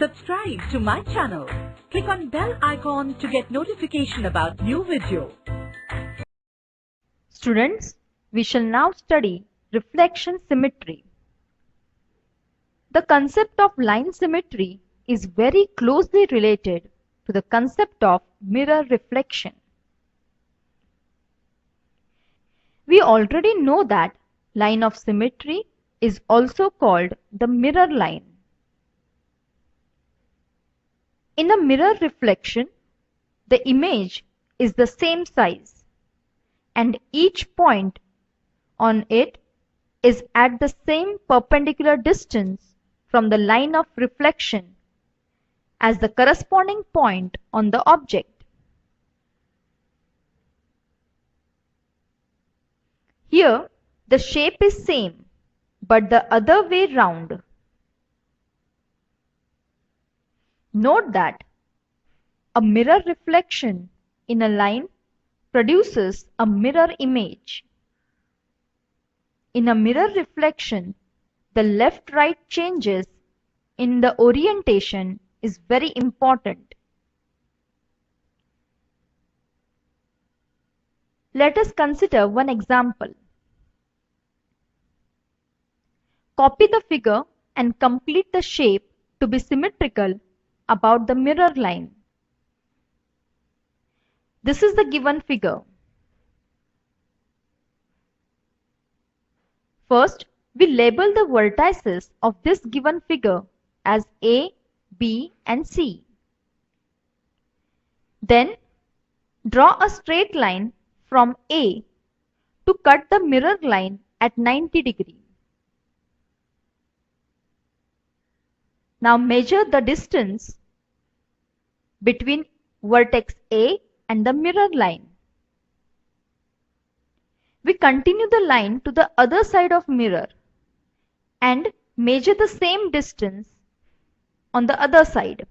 Subscribe to my channel. Click on bell icon to get notification about new video. Students, we shall now study reflection symmetry. The concept of line symmetry is very closely related to the concept of mirror reflection. We already know that line of symmetry is also called the mirror line. In a mirror reflection, the image is the same size and each point on it is at the same perpendicular distance from the line of reflection as the corresponding point on the object. Here, the shape is same, but the other way round. Note that a mirror reflection in a line produces a mirror image. In a mirror reflection, the left-right changes in the orientation is very important. Let us consider one example. Copy the figure and complete the shape to be symmetrical about the mirror line. This is the given figure. First, we label the vertices of this given figure as A, B and C. Then, draw a straight line from A to cut the mirror line at 90 degrees. Now measure the distance between vertex A and the mirror line. We continue the line to the other side of mirror and measure the same distance on the other side.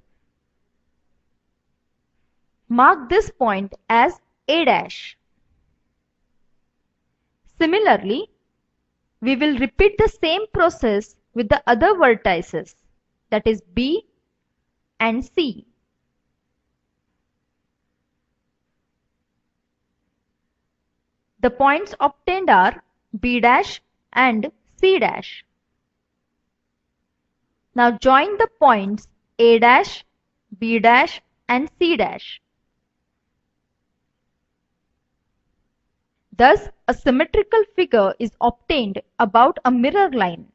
Mark this point as A'. Similarly, we will repeat the same process with the other vertices, that is B and C. The points obtained are B' and C'. Now join the points A', B' and C'. Thus, a symmetrical figure is obtained about a mirror line.